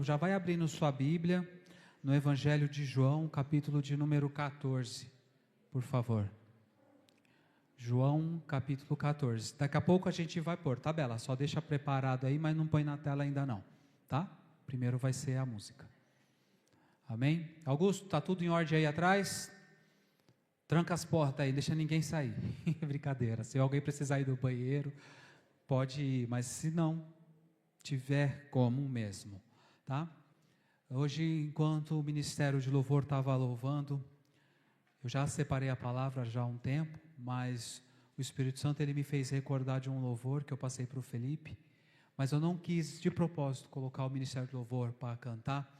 Já vai abrindo sua Bíblia no Evangelho de João, capítulo de número 14, por favor. João, capítulo 14. Daqui a pouco a gente vai pôr, tá, Bela? Só deixa preparado aí, mas não põe na tela ainda não, tá? Primeiro vai ser a música. Amém? Augusto, tá tudo em ordem aí atrás? Tranca as portas aí, deixa ninguém sair. Brincadeira, se alguém precisar ir do banheiro, pode ir, mas se não tiver como mesmo, tá? Hoje, enquanto o Ministério de Louvor estava louvando, eu já separei a palavra já há um tempo, mas o Espírito Santo ele me fez recordar de um louvor que eu passei para o Felipe, mas eu não quis de propósito colocar o Ministério de Louvor para cantar,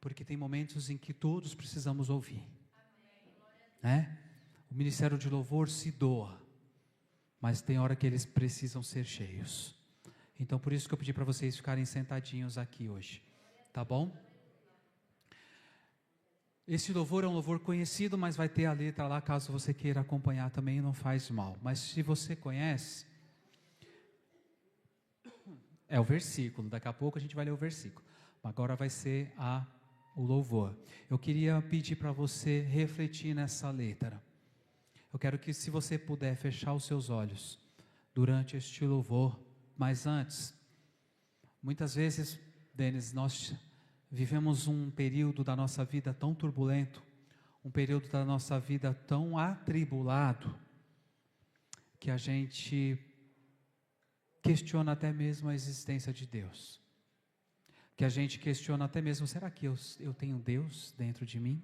porque tem momentos em que todos precisamos ouvir, né? O Ministério de Louvor se doa, mas tem hora que eles precisam ser cheios. Então por isso que eu pedi para vocês ficarem sentadinhos aqui hoje, tá bom? Esse louvor é um louvor conhecido, mas vai ter a letra lá, caso você queira acompanhar também, não faz mal. Mas se você conhece, é o versículo, daqui a pouco a gente vai ler o versículo. Agora vai ser o louvor. Eu queria pedir para você refletir nessa letra. Eu quero que, se você puder, fechar os seus olhos durante este louvor. Mas antes, muitas vezes, Denis, nós vivemos um período da nossa vida tão turbulento, um período da nossa vida tão atribulado, que a gente questiona até mesmo a existência de Deus. Que a gente questiona até mesmo, será que eu tenho Deus dentro de mim?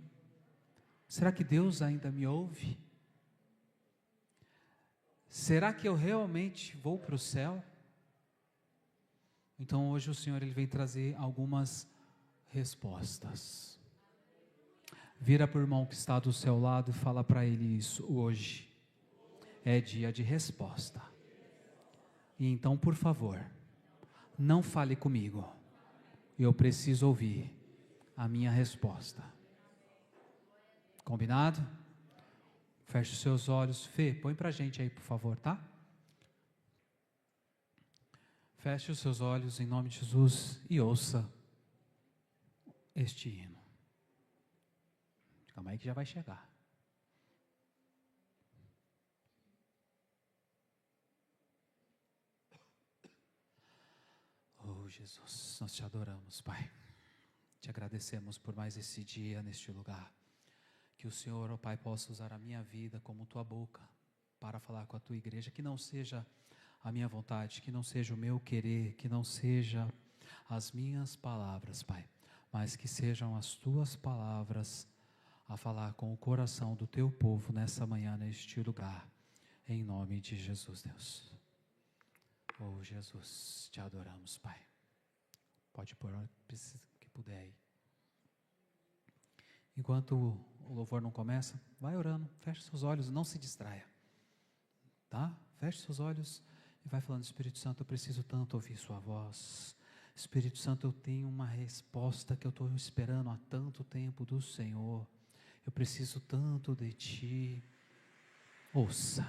Será que Deus ainda me ouve? Será que eu realmente vou para o céu? Então hoje o Senhor ele vem trazer algumas respostas. Vira para o irmão que está do seu lado e fala para ele isso. Hoje é dia de resposta. E então, por favor, não fale comigo. Eu preciso ouvir a minha resposta. Combinado? Feche os seus olhos. Fê, põe para a gente aí, por favor, tá? Feche os seus olhos em nome de Jesus e ouça este hino. Calma aí que já vai chegar. Oh Jesus, nós te adoramos, Pai. Te agradecemos por mais esse dia neste lugar. Que o Senhor, ó Pai, possa usar a minha vida como tua boca para falar com a tua igreja. Que não seja a minha vontade, que não seja o meu querer, que não seja as minhas palavras, Pai, mas que sejam as tuas palavras a falar com o coração do teu povo nessa manhã, neste lugar, em nome de Jesus, Deus. Oh Jesus, te adoramos, Pai. Pode pôr o que puder aí. Enquanto o louvor não começa, vai orando, feche seus olhos, não se distraia, tá? Feche seus olhos e vai falando, Espírito Santo, eu preciso tanto ouvir sua voz. Espírito Santo, eu tenho uma resposta que eu estou esperando há tanto tempo do Senhor. Eu preciso tanto de Ti. Ouça.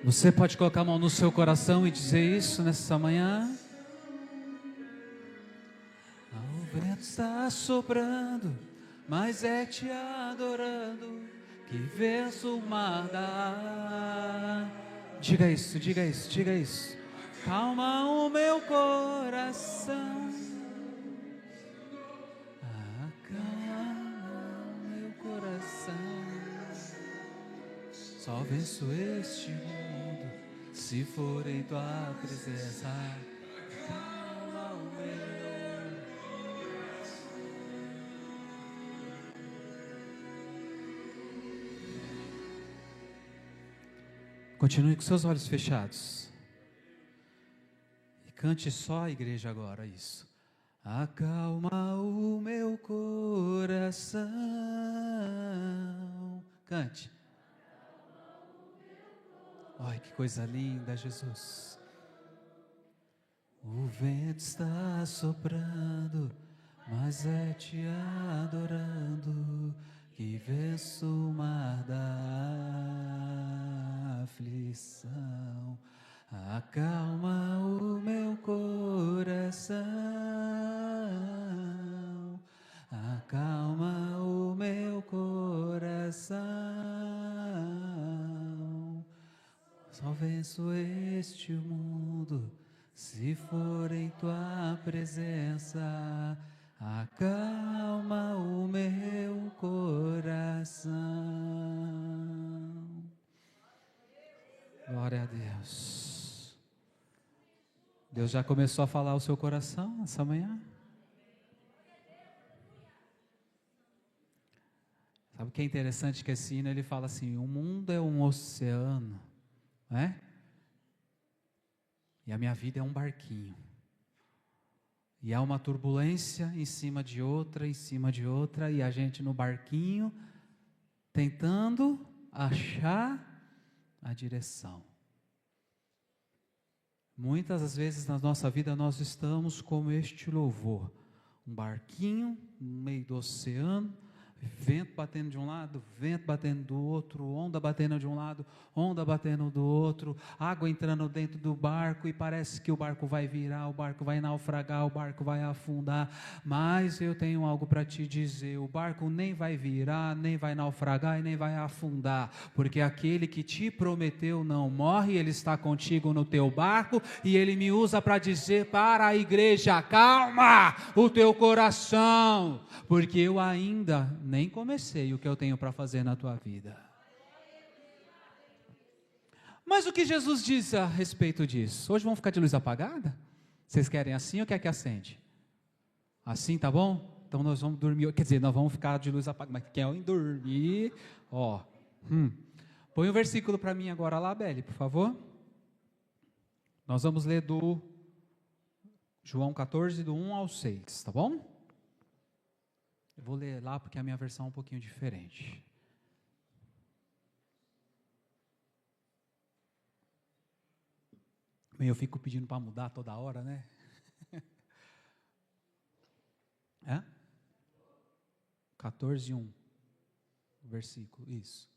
Você pode colocar a mão no seu coração e dizer isso nessa manhã? O vento está soprando, mas é te adorando que venço o mar da... Diga isso, diga isso, diga isso. Calma o meu coração. Acalma o meu coração. Só venço este mundo se for em tua presença. Acalma o meu. Continue com seus olhos fechados. E cante só a igreja agora isso. Acalma o meu coração. Cante. Ai, que coisa linda, Jesus. O vento está soprando, mas é te adorando que venço o mar da aflição. Acalma o meu coração, acalma o meu coração. Só venço este mundo se for em tua presença. Acalma o meu coração. Glória a Deus. Deus já começou a falar ao seu coração essa manhã? Sabe o que é interessante? Que esse hino ele fala assim: o mundo é um oceano, né? E a minha vida é um barquinho. E há uma turbulência em cima de outra, e a gente no barquinho, tentando achar a direção. Muitas das vezes na nossa vida nós estamos como este louvor, um barquinho no meio do oceano, vento batendo de um lado, vento batendo do outro, onda batendo de um lado, onda batendo do outro, água entrando dentro do barco e parece que o barco vai virar, o barco vai naufragar, o barco vai afundar. Mas eu tenho algo para te dizer: o barco nem vai virar, nem vai naufragar e nem vai afundar, porque aquele que te prometeu não morre, ele está contigo no teu barco e ele me usa para dizer para a igreja: calma o teu coração, porque eu ainda nem comecei o que eu tenho para fazer na tua vida. Mas o que Jesus diz a respeito disso? Hoje vamos ficar de luz apagada? Vocês querem assim ou quer que acende? Assim, tá bom? Então nós vamos dormir, quer dizer, nós vamos ficar de luz apagada, mas querem dormir, ó. Põe o versículo para mim agora lá, Beli, por favor. Nós vamos ler do João 14, do 1 ao 6, tá bom? Eu vou ler lá porque a minha versão é um pouquinho diferente. Bem, eu fico pedindo para mudar toda hora, né? É? 14, 1. Versículo, isso.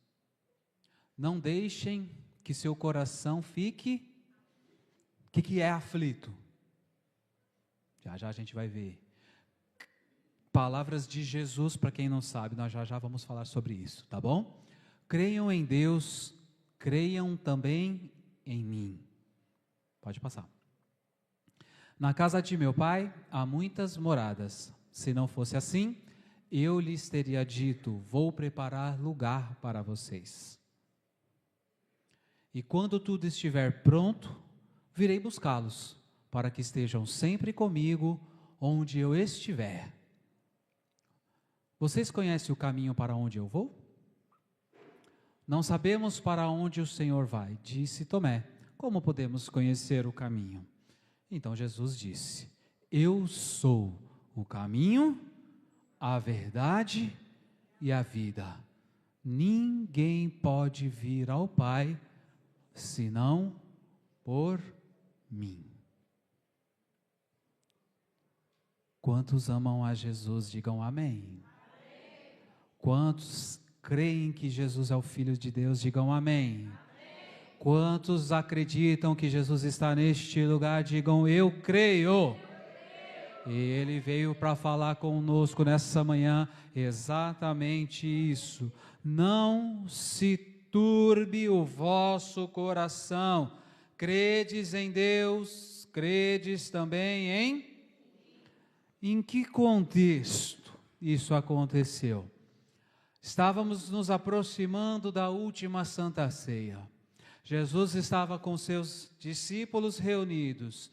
Não deixem que seu coração fique... O que é aflito? Já a gente vai ver. Palavras de Jesus, para quem não sabe, nós já vamos falar sobre isso, tá bom? Creiam em Deus, creiam também em mim. Pode passar. Na casa de meu pai há muitas moradas. Se não fosse assim, eu lhes teria dito: vou preparar lugar para vocês. E quando tudo estiver pronto, virei buscá-los, para que estejam sempre comigo onde eu estiver. Vocês conhecem o caminho para onde eu vou? Não sabemos para onde o Senhor vai, disse Tomé. Como podemos conhecer o caminho? Então Jesus disse: eu sou o caminho, a verdade e a vida. Ninguém pode vir ao Pai senão por mim. Quantos amam a Jesus, digam amém. Quantos creem que Jesus é o Filho de Deus, digam amém. Quantos acreditam que Jesus está neste lugar? Digam, eu creio. E Ele veio para falar conosco nessa manhã exatamente isso. Não se turbe o vosso coração. Credes em Deus, credes também em que contexto isso aconteceu? Estávamos nos aproximando da última Santa Ceia. Jesus estava com seus discípulos reunidos.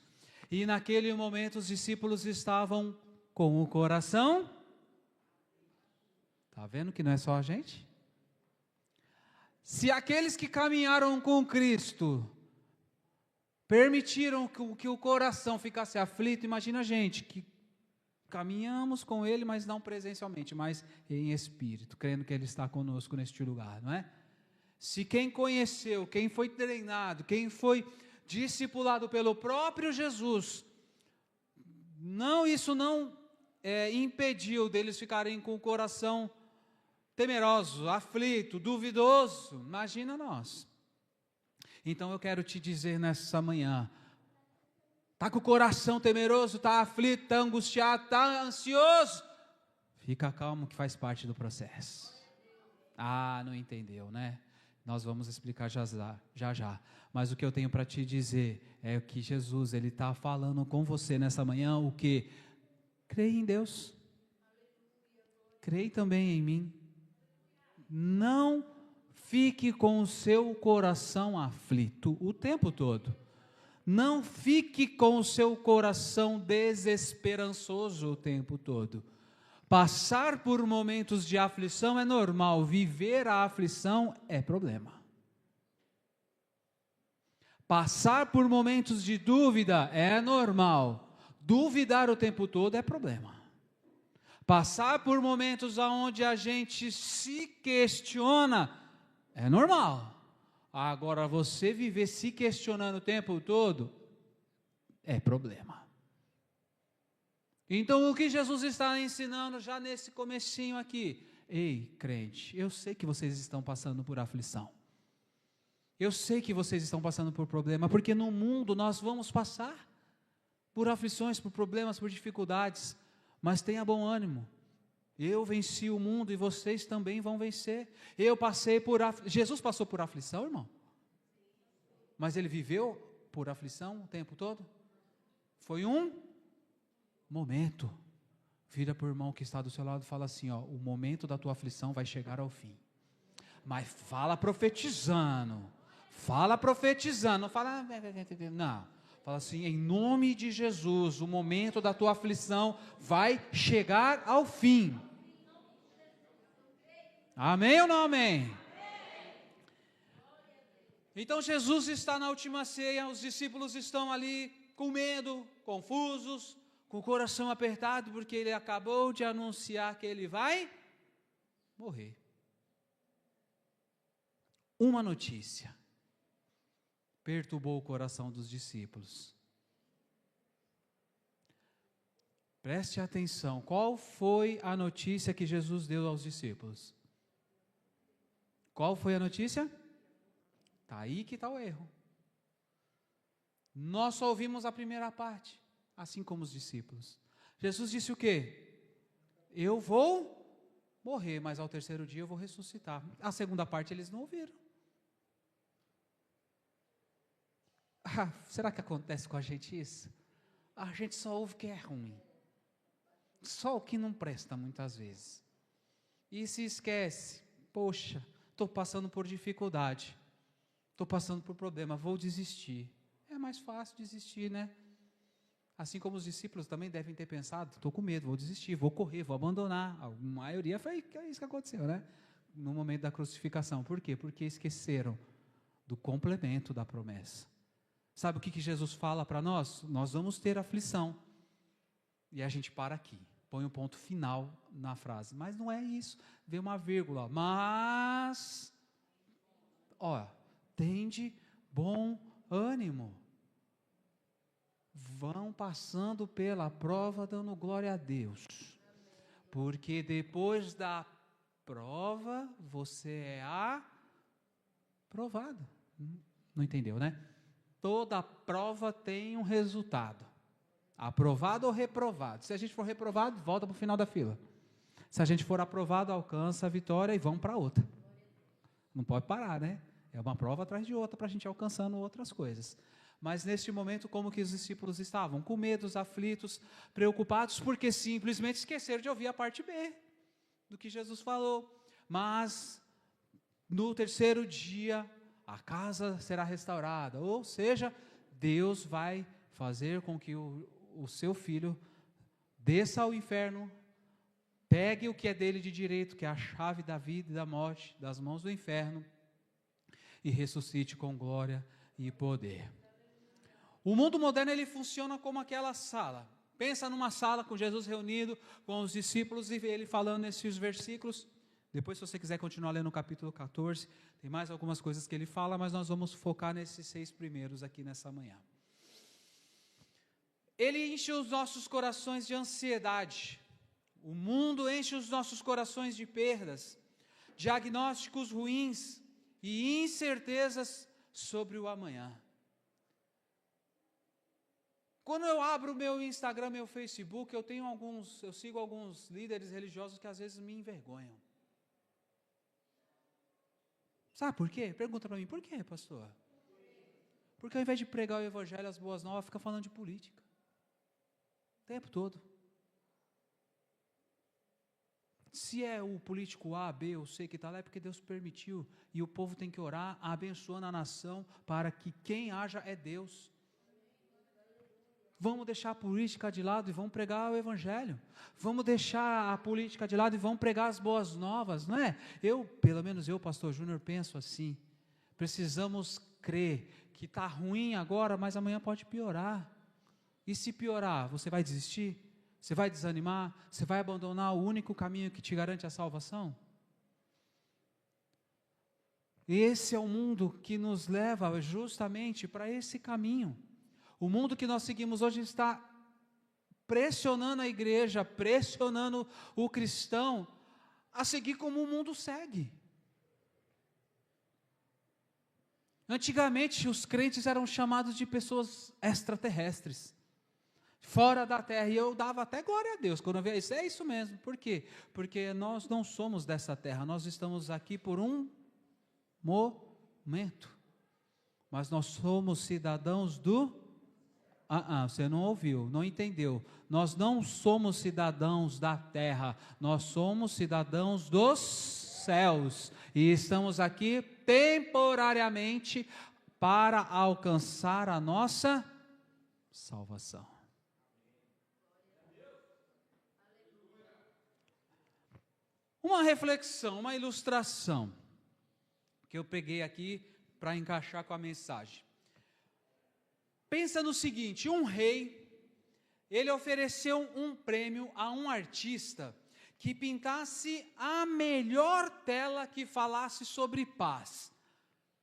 E naquele momento os discípulos estavam com o coração. Está vendo que não é só a gente? Se aqueles que caminharam com Cristo permitiram que o coração ficasse aflito, imagina a gente que caminhamos com Ele, mas não presencialmente, mas em espírito, crendo que Ele está conosco neste lugar, não é? Se quem conheceu, quem foi treinado, quem foi discipulado pelo próprio Jesus, isso não impediu deles ficarem com o coração temeroso, aflito, duvidoso, imagina nós. Então eu quero te dizer nessa manhã, está com o coração temeroso, está aflito, está angustiado, está ansioso, fica calmo que faz parte do processo. Não entendeu, né? Nós vamos explicar já. Mas o que eu tenho para te dizer é que Jesus, Ele está falando com você nessa manhã, o que? Creia em Deus. Creia também em mim. Não fique com o seu coração aflito o tempo todo. Não fique com o seu coração desesperançoso o tempo todo. Passar por momentos de aflição é normal, viver a aflição é problema. Passar por momentos de dúvida é normal, duvidar o tempo todo é problema. Passar por momentos onde a gente se questiona é normal. Agora, você viver se questionando o tempo todo é problema. Então, o que Jesus está ensinando já nesse comecinho aqui? Ei, crente, eu sei que vocês estão passando por aflição. Eu sei que vocês estão passando por problema, porque no mundo nós vamos passar por aflições, por problemas, por dificuldades, mas tenha bom ânimo. Eu venci o mundo e vocês também vão vencer. Jesus passou por aflição, irmão? Mas Ele viveu por aflição o tempo todo? Foi um momento. Vira para o irmão que está do seu lado e fala assim, o momento da tua aflição vai chegar ao fim. Mas fala profetizando, não fala, não, fala assim, em nome de Jesus, o momento da tua aflição vai chegar ao fim. Amém ou não amém? Então Jesus está na última ceia, os discípulos estão ali com medo, confusos, com o coração apertado, porque Ele acabou de anunciar que Ele vai morrer. Uma notícia perturbou o coração dos discípulos. Preste atenção, qual foi a notícia que Jesus deu aos discípulos? Qual foi a notícia? Está aí que está o erro. Nós só ouvimos a primeira parte, assim como os discípulos. Jesus disse o quê? Eu vou morrer, mas ao terceiro dia eu vou ressuscitar. A segunda parte eles não ouviram. Será que acontece com a gente isso? A gente só ouve o que é ruim. Só o que não presta muitas vezes. E se esquece, poxa, estou passando por dificuldade, estou passando por problema, vou desistir. É mais fácil desistir, né? Assim como os discípulos também devem ter pensado, estou com medo, vou desistir, vou correr, vou abandonar. A maioria foi isso que aconteceu, né? No momento da crucificação. Por quê? Porque esqueceram do complemento da promessa. Sabe o que Jesus fala para nós? Nós vamos ter aflição. E a gente para aqui, põe um ponto final na frase. Mas não é isso, vem uma vírgula. Mas, tende bom ânimo. Vão passando pela prova dando glória a Deus. Porque depois da prova, você é aprovado. Não entendeu, né? Toda prova tem um resultado. Aprovado ou reprovado. Se a gente for reprovado, volta para o final da fila. Se a gente for aprovado, alcança a vitória e vamos para outra. Não pode parar, né? É uma prova atrás de outra para a gente ir alcançando outras coisas. Mas neste momento, como que os discípulos estavam? Com medos, aflitos, preocupados, porque simplesmente esqueceram de ouvir a parte B do que Jesus falou. Mas no terceiro dia, a casa será restaurada. Ou seja, Deus vai fazer com que o seu filho desça ao inferno, pegue o que é dele de direito, que é a chave da vida e da morte, das mãos do inferno, e ressuscite com glória e poder. O mundo moderno, ele funciona como aquela sala. Pensa numa sala com Jesus reunido, com os discípulos, e ele falando nesses versículos. Depois, se você quiser continuar lendo o capítulo 14, tem mais algumas coisas que ele fala, mas nós vamos focar nesses 6 primeiros aqui nessa manhã. Ele enche os nossos corações de ansiedade. O mundo enche os nossos corações de perdas, diagnósticos ruins e incertezas sobre o amanhã. Quando eu abro meu Instagram, meu Facebook, eu sigo alguns líderes religiosos que às vezes me envergonham. Sabe por quê? Pergunta para mim, por quê, pastor? Porque ao invés de pregar o evangelho, as boas novas, fica falando de política. O tempo todo. Se é o político A, B ou C que está lá, é porque Deus permitiu. E o povo tem que orar, abençoando a nação, para que quem haja é Deus. Vamos deixar a política de lado e vamos pregar o evangelho. Vamos deixar a política de lado e vamos pregar as boas novas, não é? Pelo menos eu, pastor Júnior, penso assim. Precisamos crer que está ruim agora, mas amanhã pode piorar. E se piorar, você vai desistir? Você vai desanimar? Você vai abandonar o único caminho que te garante a salvação? Esse é o mundo que nos leva justamente para esse caminho. O mundo que nós seguimos hoje está pressionando a igreja, pressionando o cristão a seguir como o mundo segue. Antigamente, os crentes eram chamados de pessoas extraterrestres, fora da terra, e eu dava até glória a Deus quando eu via isso. É isso mesmo. Por quê? Porque nós não somos dessa terra, nós estamos aqui por um momento, mas nós somos cidadãos do... você não ouviu, não entendeu. Nós não somos cidadãos da terra, nós somos cidadãos dos céus, e estamos aqui temporariamente para alcançar a nossa salvação. Uma reflexão, uma ilustração que eu peguei aqui para encaixar com a mensagem. Pensa no seguinte, um rei, ele ofereceu um prêmio a um artista que pintasse a melhor tela que falasse sobre paz.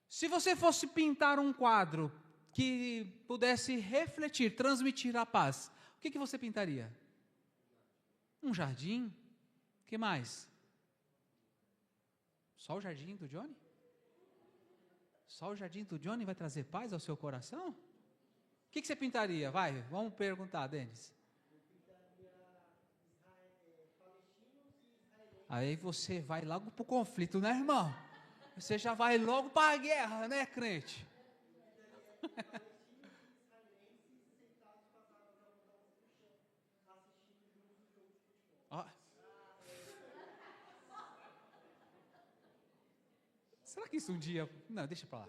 Se você fosse pintar um quadro que pudesse refletir, transmitir a paz, o que você pintaria? Um jardim? O que mais? Só o jardim do Johnny? Só o jardim do Johnny vai trazer paz ao seu coração? O que você pintaria? Vai, vamos perguntar, Denis. Aí você vai logo para o conflito, né, irmão? Você já vai logo para a guerra, né, crente? Ó. Será que isso um dia... Não, deixa para lá.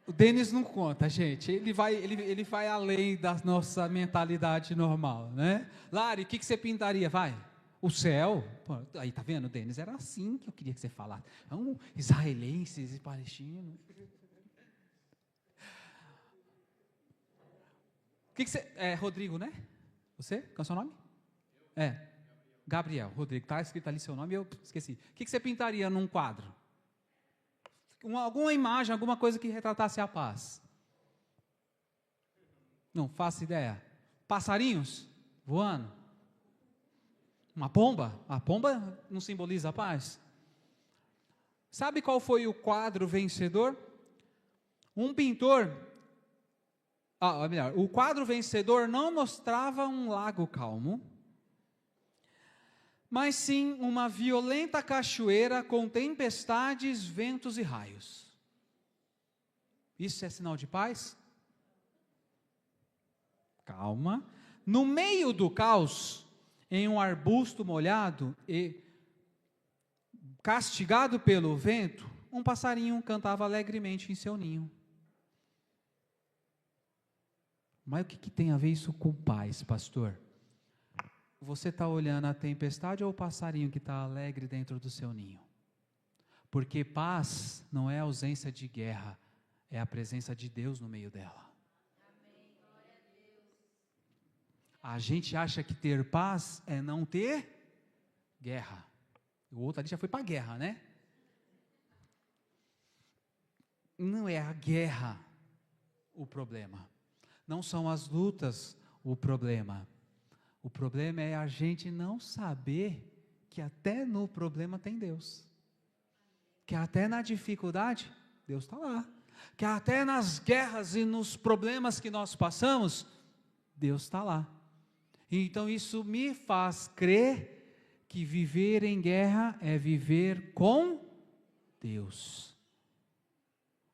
O Denis não conta, gente. Ele vai além da nossa mentalidade normal, né? Lari, o que você pintaria? Vai. O céu. Pô, aí, tá vendo, Denis? Era assim que eu queria que você falasse. Israelenses e palestinos. O que você... Rodrigo, né? Você? Qual é o seu nome? Gabriel. Rodrigo. Está escrito ali seu nome e eu esqueci. O que você pintaria num quadro? Alguma imagem, alguma coisa que retratasse a paz. Não faço ideia. Passarinhos voando. Uma pomba? A pomba não simboliza a paz? Sabe qual foi o quadro vencedor? Um pintor, melhor, o quadro vencedor não mostrava um lago calmo, mas sim uma violenta cachoeira com tempestades, ventos e raios. Isso é sinal de paz? Calma. No meio do caos, em um arbusto molhado e castigado pelo vento, um passarinho cantava alegremente em seu ninho. Mas o que tem a ver isso com paz, pastor? Você está olhando a tempestade ou o passarinho que está alegre dentro do seu ninho? Porque paz não é ausência de guerra, é a presença de Deus no meio dela. A gente acha que ter paz é não ter guerra. O outro ali já foi para a guerra, né? Não é a guerra o problema. Não são as lutas o problema. O problema é a gente não saber que até no problema tem Deus. Que até na dificuldade, Deus está lá. Que até nas guerras e nos problemas que nós passamos, Deus está lá. Então isso me faz crer que viver em guerra é viver com Deus.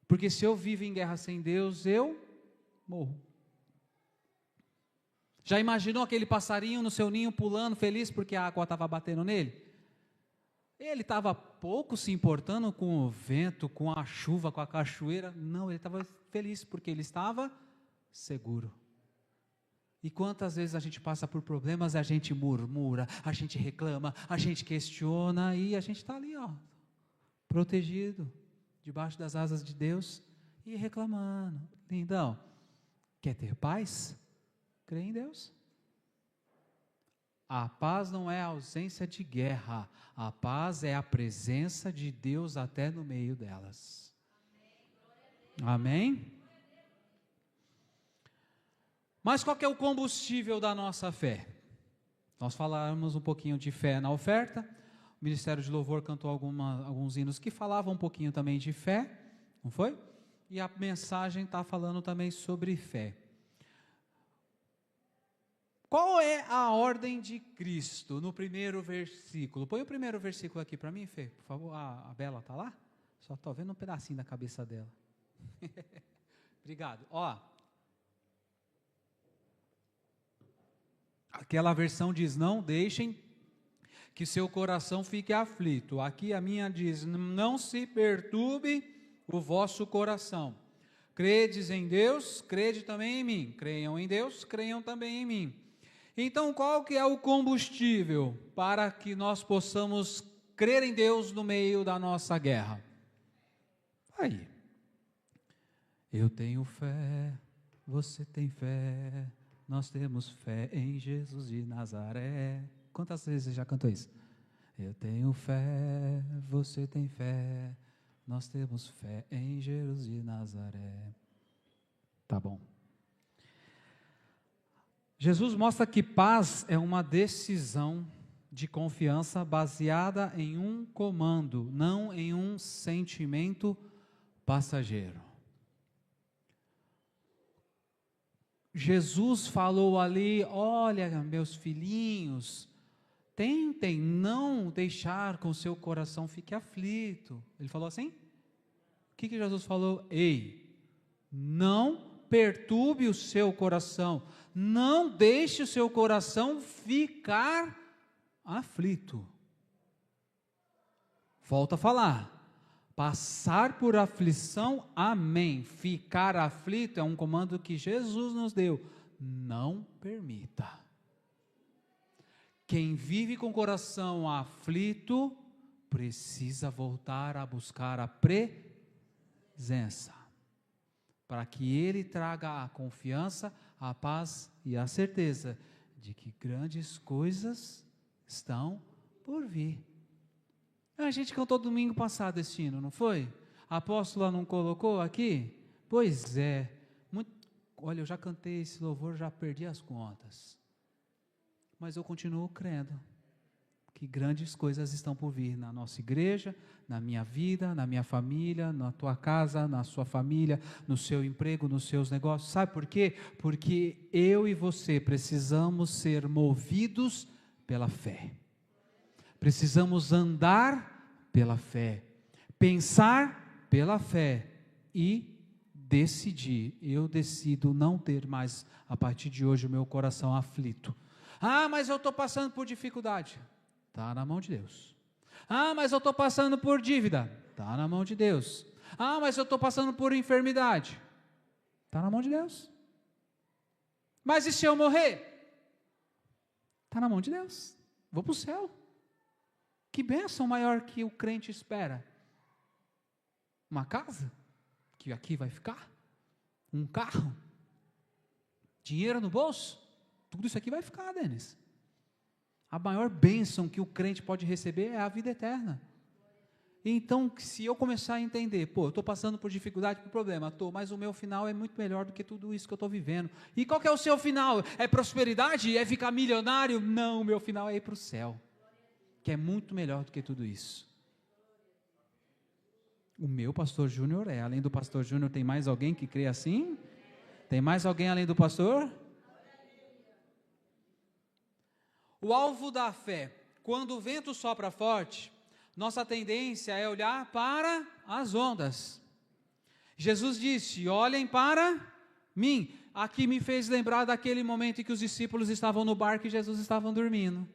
Porque se eu vivo em guerra sem Deus, eu morro. Já imaginou aquele passarinho no seu ninho pulando feliz porque a água estava batendo nele? Ele estava pouco se importando com o vento, com a chuva, com a cachoeira. Não, ele estava feliz porque ele estava seguro. E quantas vezes a gente passa por problemas, a gente murmura, a gente reclama, a gente questiona e a gente está ali, protegido, debaixo das asas de Deus e reclamando. Lindão, quer ter paz? Crê em Deus. A paz não é a ausência de guerra, a paz é a presença de Deus até no meio delas. Amém? Mas qual que é o combustível da nossa fé? Nós falamos um pouquinho de fé na oferta, o Ministério de Louvor cantou alguns hinos que falavam um pouquinho também de fé, não foi? E a mensagem está falando também sobre fé. Qual é a ordem de Cristo no primeiro versículo? Põe o primeiro versículo aqui para mim, Fê, por favor. A Bela está lá? Só estou vendo um pedacinho da cabeça dela. Obrigado. Aquela versão diz, não deixem que seu coração fique aflito. Aqui a minha diz, não se perturbe o vosso coração. Credes em Deus, crede também em mim. Creiam em Deus, creiam também em mim. Então, qual que é o combustível para que nós possamos crer em Deus no meio da nossa guerra? Aí, eu tenho fé, você tem fé, nós temos fé em Jesus de Nazaré. Quantas vezes você já cantou isso? Eu tenho fé, você tem fé, nós temos fé em Jesus de Nazaré. Tá bom. Jesus mostra que paz é uma decisão de confiança baseada em um comando, não em um sentimento passageiro. Jesus falou ali, olha, meus filhinhos, tentem não deixar com o seu coração fique aflito. Ele falou assim? O que Jesus falou? Ei, não perturbe o seu coração, não deixe o seu coração ficar aflito. Volto a falar, passar por aflição, amém. Ficar aflito é um comando que Jesus nos deu, não permita. Quem vive com o coração aflito, precisa voltar a buscar a presença, para que Ele traga a confiança, a paz e a certeza de que grandes coisas estão por vir. A gente cantou domingo passado esse hino, não foi? A apóstola não colocou aqui? Pois é. Olha, eu já cantei esse louvor, já perdi as contas. Mas eu continuo crendo que grandes coisas estão por vir na nossa igreja, na minha vida, na minha família, na tua casa, na sua família, no seu emprego, nos seus negócios. Sabe por quê? Porque eu e você precisamos ser movidos pela fé. Precisamos andar pela fé, pensar pela fé e decidir. Eu decido não ter mais, a partir de hoje, o meu coração aflito. Ah, mas eu estou passando por dificuldade. Está na mão de Deus. Ah, mas eu estou passando por dívida. Está na mão de Deus. Ah, mas eu estou passando por enfermidade. Está na mão de Deus. Mas e se eu morrer? Está na mão de Deus. Vou para o céu. Que bênção maior que o crente espera? Uma casa? Que aqui vai ficar? Um carro? Dinheiro no bolso? Tudo isso aqui vai ficar, Denis. A maior bênção que o crente pode receber é a vida eterna. Então, se eu começar a entender, eu estou passando por dificuldade, por problema, mas o meu final é muito melhor do que tudo isso que eu estou vivendo. E qual que é o seu final? É prosperidade? É ficar milionário? Não, o meu final é ir para o céu, que é muito melhor do que tudo isso. O meu pastor Júnior além do pastor Júnior, tem mais alguém que crê assim? Tem mais alguém além do pastor? O alvo da fé. Quando o vento sopra forte, nossa tendência é olhar para as ondas. Jesus disse: olhem para mim. Aqui me fez lembrar daquele momento em que os discípulos estavam no barco e Jesus estava dormindo.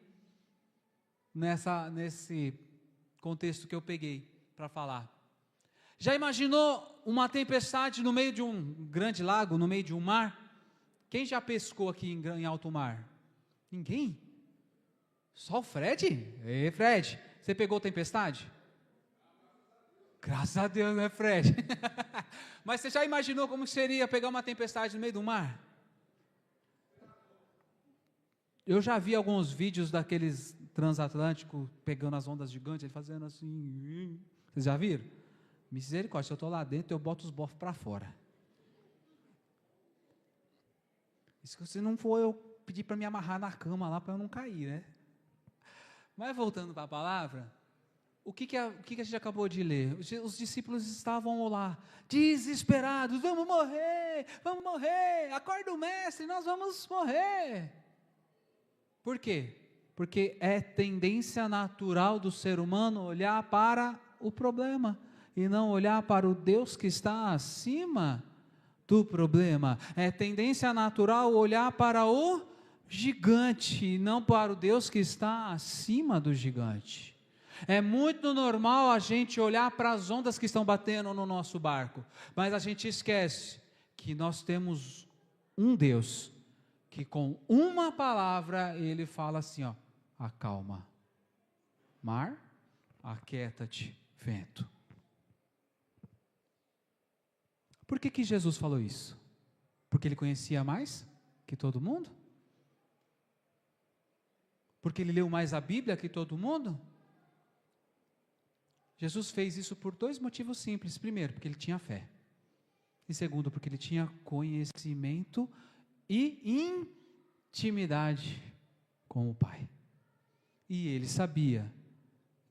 Nesse contexto que eu peguei para falar. Já imaginou uma tempestade no meio de um grande lago, no meio de um mar? Quem já pescou aqui em alto mar? Ninguém? Só o Fred? Ei, Fred, você pegou tempestade? Graças a Deus, né, Fred? Mas você já imaginou como seria pegar uma tempestade no meio do mar? Eu já vi alguns vídeos daqueles transatlânticos pegando as ondas gigantes, ele fazendo assim. Vocês já viram? Misericórdia, se eu estou lá dentro, eu boto os bofos para fora. Isso que se não for eu pedir para me amarrar na cama lá, para eu não cair, né? Mas voltando para a palavra, o que a gente acabou de ler? Os discípulos estavam lá, desesperados, vamos morrer, acorda o mestre, nós vamos morrer. Por quê? Porque é tendência natural do ser humano olhar para o problema, e não olhar para o Deus que está acima do problema. É tendência natural olhar para o gigante, e não para o Deus que está acima do gigante. É muito normal a gente olhar para as ondas que estão batendo no nosso barco, mas a gente esquece que nós temos um Deus, que com uma palavra, Ele fala assim, acalma, mar, aquieta-te, vento. Por que Jesus falou isso? Porque Ele conhecia mais que todo mundo? Porque Ele leu mais a Bíblia que todo mundo? Jesus fez isso por dois motivos simples. Primeiro, porque Ele tinha fé. E segundo, porque Ele tinha conhecimento e intimidade com o Pai. E Ele sabia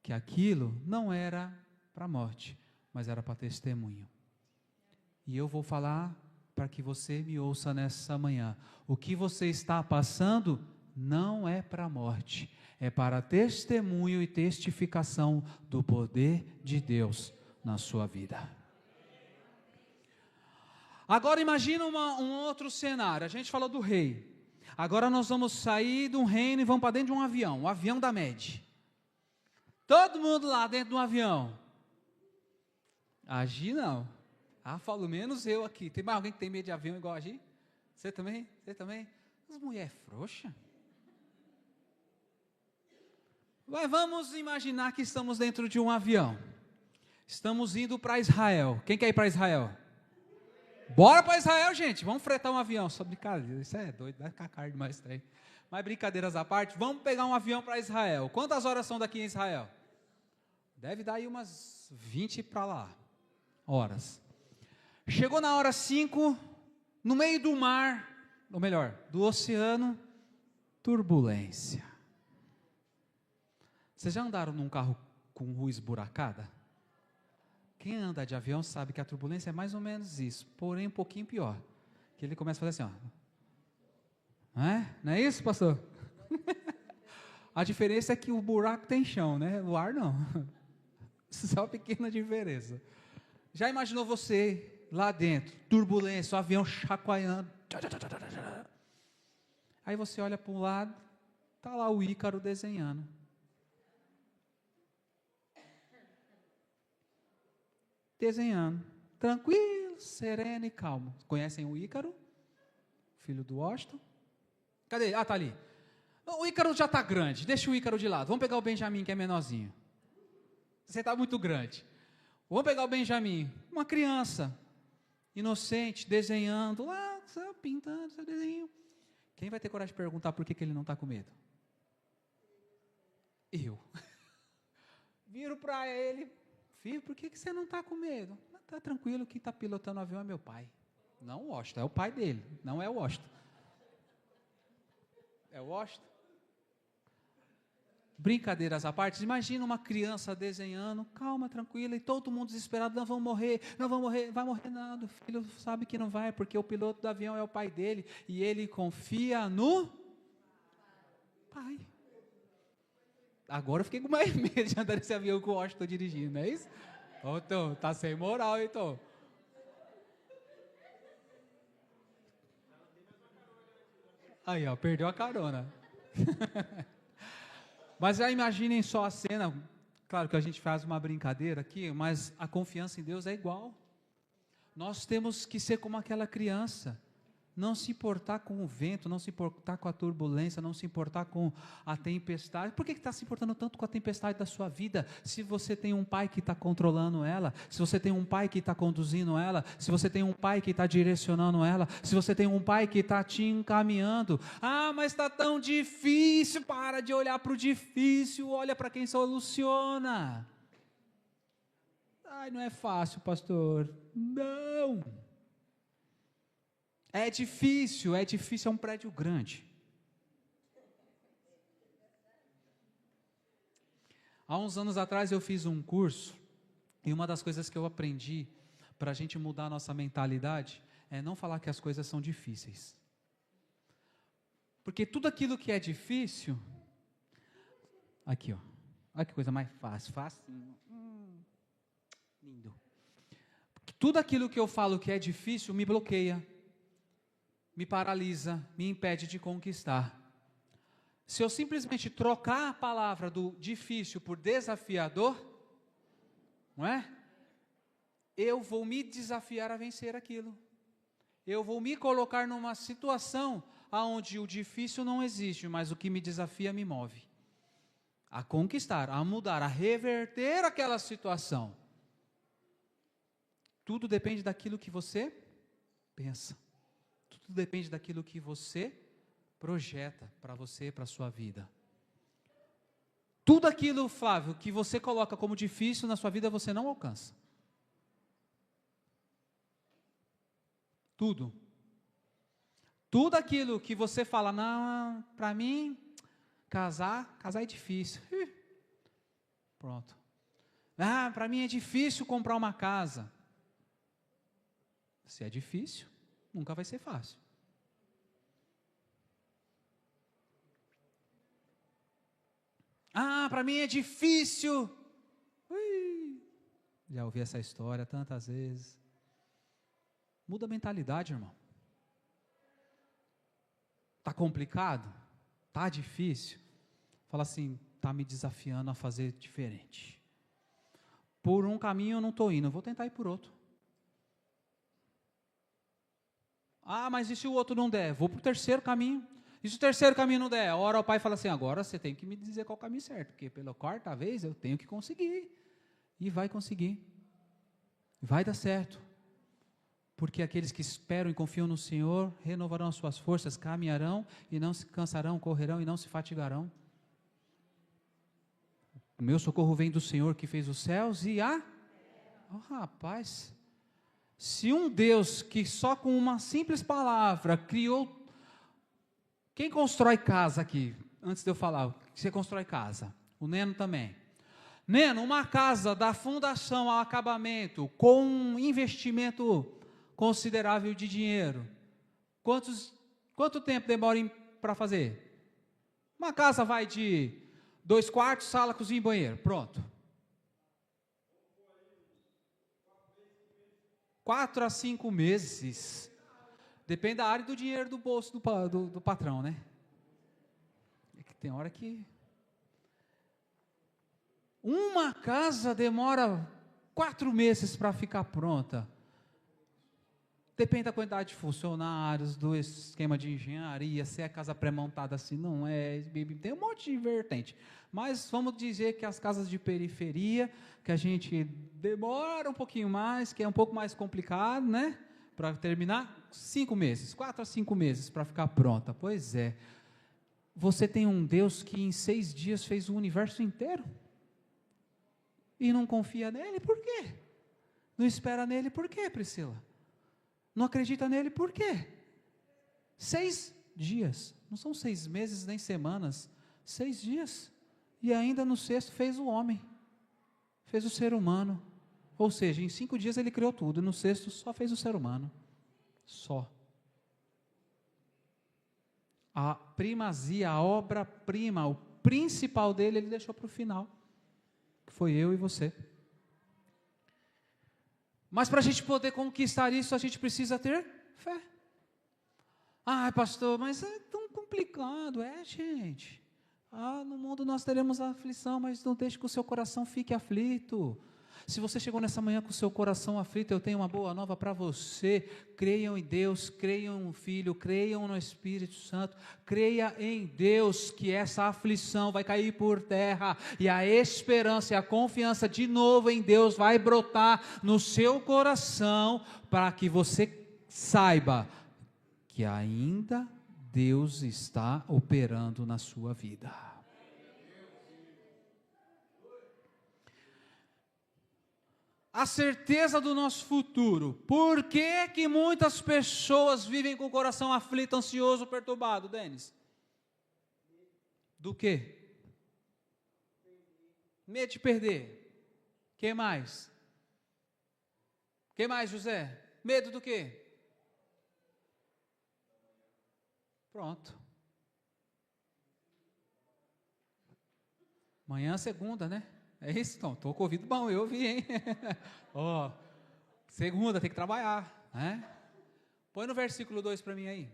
que aquilo não era para a morte, mas era para testemunho. E eu vou falar para que você me ouça nessa manhã. O que você está passando não é para a morte, é para testemunho e testificação do poder de Deus na sua vida. Agora imagina um outro cenário. A gente falou do rei. Agora nós vamos sair de um reino e vamos para dentro de um avião, o avião da MED. Todo mundo lá dentro de um avião. Agi não. Falo menos eu aqui. Tem mais alguém que tem medo de avião igual a Agi? Você também? Você também? As mulheres frouxas. Mas vamos imaginar que estamos dentro de um avião. Estamos indo para Israel. Quem quer ir para Israel? Bora para Israel, gente. Vamos fretar um avião. Só brincadeira. Isso é doido. Vai ficar caro demais isso aí. Mas brincadeiras à parte. Vamos pegar um avião para Israel. Quantas horas são daqui em Israel? Deve dar aí umas 20 para lá. Horas. Chegou na hora 5, no meio do mar, ou melhor, do oceano, turbulência. Vocês já andaram num carro com rua esburacada? Quem anda de avião sabe que a turbulência é mais ou menos isso, porém um pouquinho pior. Que ele começa a fazer assim, ó. Não é isso, pastor? A diferença é que o buraco tem chão, né? O ar não. Só pequena diferença. Já imaginou você lá dentro, turbulência, o avião chacoalhando. Aí você olha para um lado, está lá o Ícaro desenhando. Desenhando. Tranquilo, sereno e calmo. Conhecem o Ícaro? Filho do Washington? Cadê? Ah, está ali. O Ícaro já está grande, deixa o Ícaro de lado. Vamos pegar o Benjamin, que é menorzinho. Você está muito grande. Vamos pegar o Benjamin, uma criança, inocente, desenhando, lá, pintando seu desenho. Quem vai ter coragem de perguntar por que ele não está com medo? Eu. Viro para ele, filho, por que você não está com medo? Está tranquilo, quem está pilotando o avião é meu pai. Não o Washington, é o pai dele, não é o Washington. É o Washington? Brincadeiras à parte, imagina uma criança desenhando, calma, tranquila, e todo mundo desesperado, não vão morrer, vai morrer nada, o filho sabe que não vai, porque o piloto do avião é o pai dele, e ele confia no pai. Agora eu fiquei com mais medo de andar nesse avião que o Washington dirigindo, não é isso? Então, tá sem moral, então. Aí, ó, perdeu a carona. Mas já imaginem só a cena, claro que a gente faz uma brincadeira aqui, mas a confiança em Deus é igual. Nós temos que ser como aquela criança, não se importar com o vento, não se importar com a turbulência, não se importar com a tempestade. Por que está se importando tanto com a tempestade da sua vida? Se você tem um pai que está controlando ela, se você tem um pai que está conduzindo ela, se você tem um pai que está direcionando ela, se você tem um pai que está te encaminhando. Ah, mas está tão difícil. Para de olhar para o difícil, olha para quem soluciona. Ai, não é fácil, pastor. Não. É difícil, é um prédio grande. Há uns anos atrás eu fiz um curso, e uma das coisas que eu aprendi para a gente mudar a nossa mentalidade é não falar que as coisas são difíceis. Porque tudo aquilo que é difícil, aqui ó, olha que coisa mais fácil, lindo. Porque tudo aquilo que eu falo que é difícil me bloqueia, me paralisa, me impede de conquistar. Se eu simplesmente trocar a palavra do difícil por desafiador, não é? Eu vou me desafiar a vencer aquilo. Eu vou me colocar numa situação onde o difícil não existe, mas o que me desafia me move a conquistar, a mudar, a reverter aquela situação. Tudo depende daquilo que você pensa. Tudo depende daquilo que você projeta para você, para a sua vida. Tudo aquilo, Flávio, que você coloca como difícil na sua vida, você não alcança. Tudo. Tudo aquilo que você fala, não, para mim, casar é difícil. Pronto. Ah, para mim é difícil comprar uma casa. Se é difícil, nunca vai ser fácil. Ah, para mim é difícil. Já ouvi essa história tantas vezes. Muda a mentalidade, irmão. Está complicado? Está difícil? Fala assim, está me desafiando a fazer diferente. Por um caminho eu não estou indo, eu vou tentar ir por outro. Ah, mas e se o outro não der? Vou para o terceiro caminho. E se o terceiro caminho não der? Ora o pai fala assim, agora você tem que me dizer qual é o caminho certo, porque pela quarta vez eu tenho que conseguir. E vai conseguir. Vai dar certo. Porque aqueles que esperam e confiam no Senhor, renovarão as suas forças, caminharão e não se cansarão, correrão e não se fatigarão. O meu socorro vem do Senhor que fez os céus e a... Oh, rapaz... Se um Deus que só com uma simples palavra criou... Quem constrói casa aqui? Antes de eu falar, você constrói casa. O Neno também. Neno, uma casa da fundação ao acabamento, com um investimento considerável de dinheiro, quanto tempo demora para fazer? Uma casa vai de 2 quartos, sala, cozinha e banheiro, pronto. 4 a 5 meses. Depende da área e do dinheiro do bolso do patrão, né? É que tem hora que... Uma casa demora 4 meses para ficar pronta. Depende da quantidade de funcionários, do esquema de engenharia, se é casa pré-montada assim, não é, tem um monte de vertente. Mas vamos dizer que as casas de periferia, que a gente demora um pouquinho mais, que é um pouco mais complicado, né? Para terminar, 5 meses, 4 a 5 meses para ficar pronta. Pois é. Você tem um Deus que em 6 dias fez o universo inteiro? E não confia nele, por quê? Não espera nele, por quê, Priscila? Não acredita nele, por quê? 6 dias, não são 6 meses nem semanas, 6 dias, e ainda no 6º fez o homem, fez o ser humano, ou seja, em 5 dias ele criou tudo, e no 6º só fez o ser humano, só. A primazia, a obra-prima, o principal dele, ele deixou para o final, que foi eu e você. Mas para a gente poder conquistar isso, a gente precisa ter fé. Ah, pastor, mas é tão complicado. Gente. No mundo nós teremos aflição, mas não deixe que o seu coração fique aflito. Se você chegou nessa manhã com o seu coração aflito, eu tenho uma boa nova para você. Creiam em Deus, creiam no Filho, creiam no Espírito Santo. Creia em Deus que essa aflição vai cair por terra. E a esperança e a confiança de novo em Deus vai brotar no seu coração, para que você saiba que ainda Deus está operando na sua vida. A certeza do nosso futuro. Por que muitas pessoas vivem com o coração aflito, ansioso, perturbado, Denis? Do quê? Medo de perder. Que mais? Que mais, José? Medo do quê? Pronto. Amanhã é segunda, né? É isso? Então, estou com o ouvido bom, eu ouvi, hein? Segunda, tem que trabalhar, né? Põe no versículo 2 para mim aí.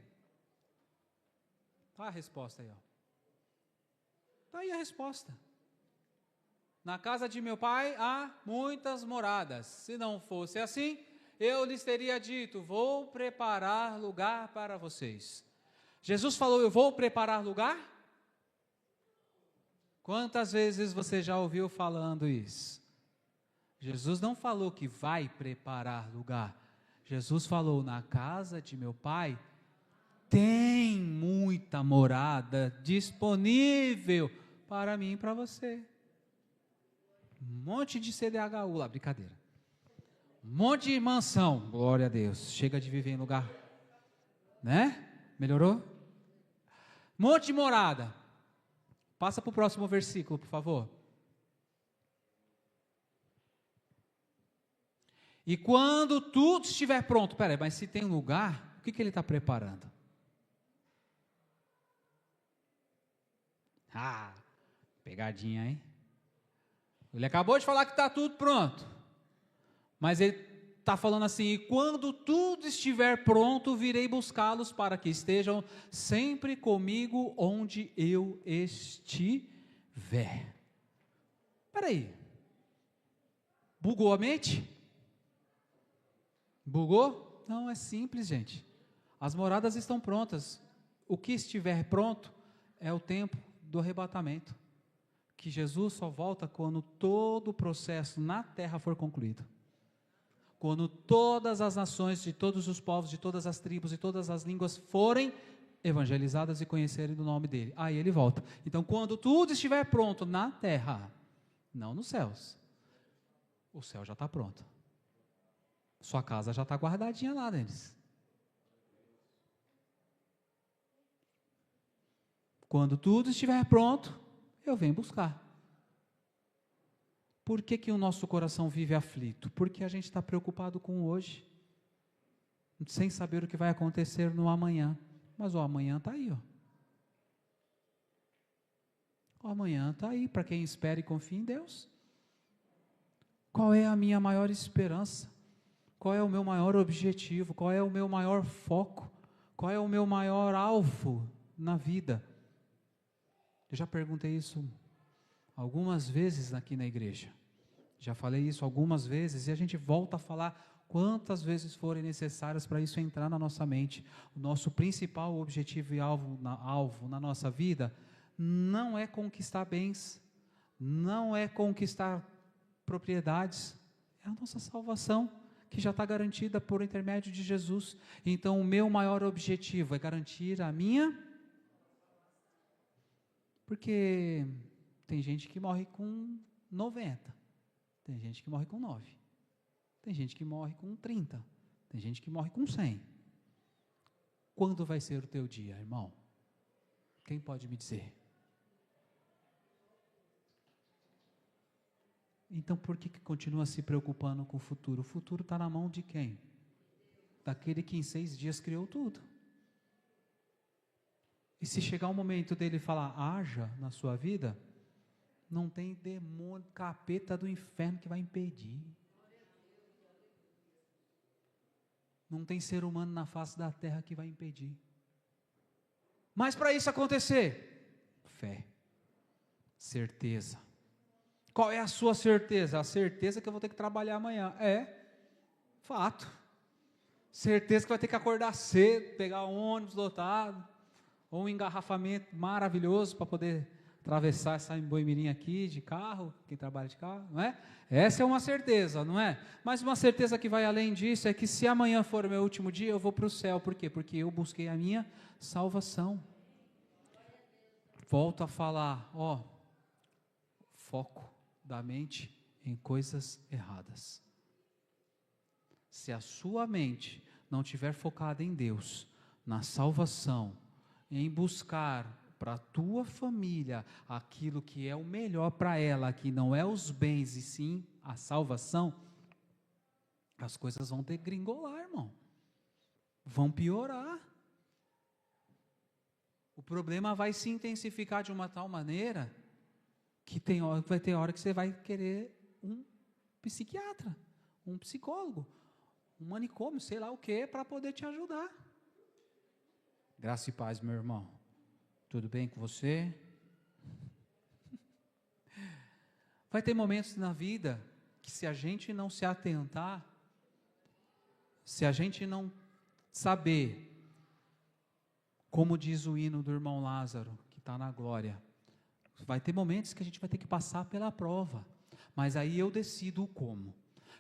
Tá a resposta aí, ó. Tá aí a resposta. Na casa de meu pai há muitas moradas. Se não fosse assim, eu lhes teria dito, vou preparar lugar para vocês. Jesus falou, eu vou preparar lugar? Quantas vezes você já ouviu falando isso? Jesus não falou que vai preparar lugar. Jesus falou, na casa de meu pai tem muita morada disponível para mim e para você. Um monte de CDHU lá, brincadeira. Um monte de mansão, glória a Deus. Chega de viver em lugar, né? Melhorou? Um monte de morada. Passa para o próximo versículo, por favor. E quando tudo estiver pronto, peraí, mas se tem lugar, o que ele está preparando? Pegadinha, hein? Ele acabou de falar que está tudo pronto. Mas ele está falando assim, e quando tudo estiver pronto, virei buscá-los para que estejam sempre comigo onde eu estiver. Espera aí. Bugou a mente? Bugou? Não, é simples, gente. As moradas estão prontas. O que estiver pronto é o tempo do arrebatamento. Que Jesus só volta quando todo o processo na terra for concluído. Quando todas as nações, de todos os povos, de todas as tribos e todas as línguas forem evangelizadas e conhecerem do nome dele. Aí ele volta. Então, quando tudo estiver pronto na terra, não nos céus, o céu já está pronto. Sua casa já está guardadinha lá, Denis. Quando tudo estiver pronto, eu venho buscar. Por que o nosso coração vive aflito? Porque a gente está preocupado com o hoje, sem saber o que vai acontecer no amanhã. Mas o amanhã está aí, ó. O amanhã está aí, para quem espera e confia em Deus. Qual é a minha maior esperança? Qual é o meu maior objetivo? Qual é o meu maior foco? Qual é o meu maior alvo na vida? Eu já perguntei isso algumas vezes aqui na igreja. Já falei isso algumas vezes e a gente volta a falar quantas vezes forem necessárias para isso entrar na nossa mente. O nosso principal objetivo e alvo na nossa vida não é conquistar bens, não é conquistar propriedades, é a nossa salvação, que já está garantida por intermédio de Jesus. Então o meu maior objetivo é garantir a minha, porque tem gente que morre com 90, tem gente que morre com 9, tem gente que morre com 30, tem gente que morre com 100. Quando vai ser o teu dia, irmão? Quem pode me dizer? Então por que continua se preocupando com o futuro? O futuro está na mão de quem? Daquele que em 6 dias criou tudo. E se chegar o momento dele falar, haja na sua vida, não tem demônio, capeta do inferno que vai impedir. Não tem ser humano na face da terra que vai impedir. Mas para isso acontecer, fé, certeza. Qual é a sua certeza? A certeza que eu vou ter que trabalhar amanhã. É fato. Certeza que vai ter que acordar cedo, pegar um ônibus lotado, ou um engarrafamento maravilhoso para poder atravessar essa emboimirinha aqui de carro, quem trabalha de carro, não é? Essa é uma certeza, não é? Mas uma certeza que vai além disso é que se amanhã for o meu último dia, eu vou para o céu. Por quê? Porque eu busquei a minha salvação. Volto a falar, foco da mente em coisas erradas. Se a sua mente não estiver focada em Deus, na salvação, em buscar para a tua família aquilo que é o melhor para ela, que não é os bens e sim a salvação, as coisas vão degringolar, irmão. Vão piorar. O problema vai se intensificar de uma tal maneira que vai ter hora que você vai querer um psiquiatra, um psicólogo, um manicômio, sei lá o que, para poder te ajudar. Graça e paz, meu irmão. Tudo bem com você? Vai ter momentos na vida que, se a gente não se atentar, se a gente não saber, como diz o hino do irmão Lázaro, que está na glória, vai ter momentos que a gente vai ter que passar pela prova, mas aí eu decido o como.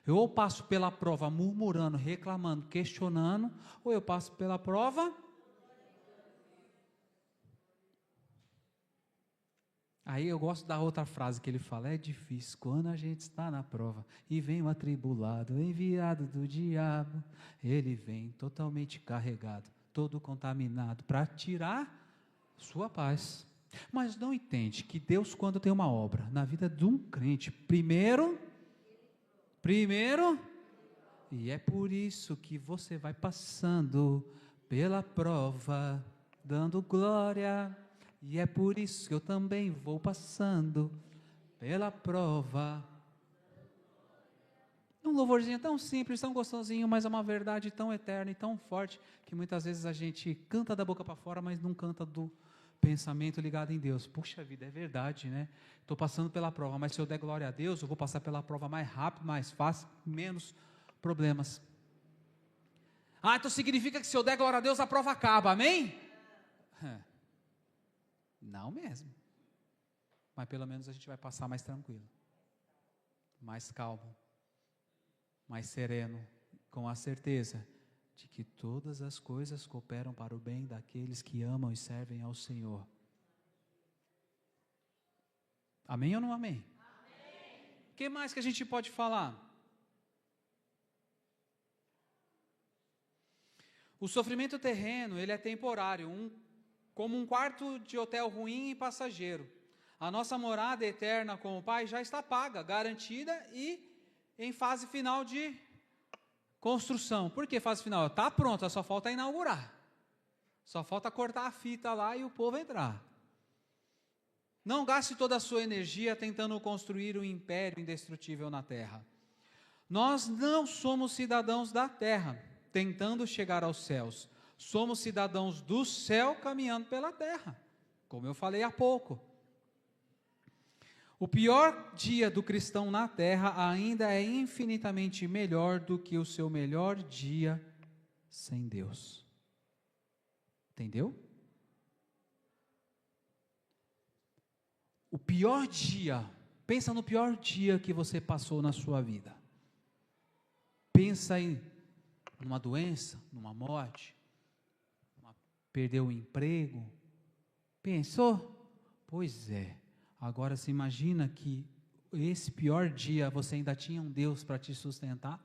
Eu ou passo pela prova murmurando, reclamando, questionando, ou eu passo pela prova. Aí eu gosto da outra frase que ele fala, é difícil quando a gente está na prova, e vem o atribulado, enviado do diabo, ele vem totalmente carregado, todo contaminado, para tirar sua paz. Mas não entende que Deus, quando tem uma obra na vida de um crente, primeiro, e é por isso que você vai passando pela prova, dando glória, e é por isso que eu também vou passando pela prova. Um louvorzinho tão simples, tão gostosinho, mas é uma verdade tão eterna e tão forte, que muitas vezes a gente canta da boca para fora, mas não canta do pensamento ligado em Deus. Puxa vida, é verdade, né? Estou passando pela prova, mas se eu der glória a Deus, eu vou passar pela prova mais rápido, mais fácil, menos problemas. Então significa que se eu der glória a Deus, a prova acaba, amém? Não mesmo. Mas pelo menos a gente vai passar mais tranquilo, mais calmo, mais sereno, com a certeza de que todas as coisas cooperam para o bem daqueles que amam e servem ao Senhor. Amém ou não amém? Amém. O que mais que a gente pode falar? O sofrimento terreno, ele é temporário, como um quarto de hotel ruim e passageiro. A nossa morada eterna com o Pai já está paga, garantida e em fase final de construção. Por que fase final? Está pronta, só falta inaugurar. Só falta cortar a fita lá e o povo entrar. Não gaste toda a sua energia tentando construir um império indestrutível na terra. Nós não somos cidadãos da terra, tentando chegar aos céus. Somos cidadãos do céu caminhando pela terra, como eu falei há pouco. O pior dia do cristão na terra ainda é infinitamente melhor do que o seu melhor dia sem Deus. Entendeu? O pior dia, pensa no pior dia que você passou na sua vida. Pensa em numa doença, numa morte, perdeu o emprego. Pensou? Pois é. Agora se imagina que esse pior dia você ainda tinha um Deus para te sustentar?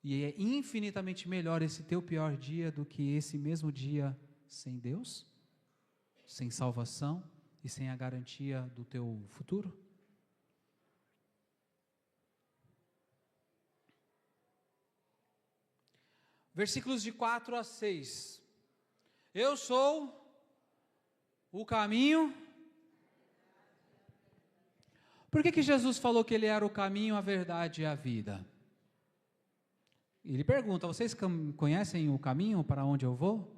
E é infinitamente melhor esse teu pior dia do que esse mesmo dia sem Deus? Sem salvação e sem a garantia do teu futuro? Versículos de 4 a 6. Eu sou o caminho. Por que Jesus falou que ele era o caminho, a verdade e a vida? Ele pergunta, vocês conhecem o caminho para onde eu vou?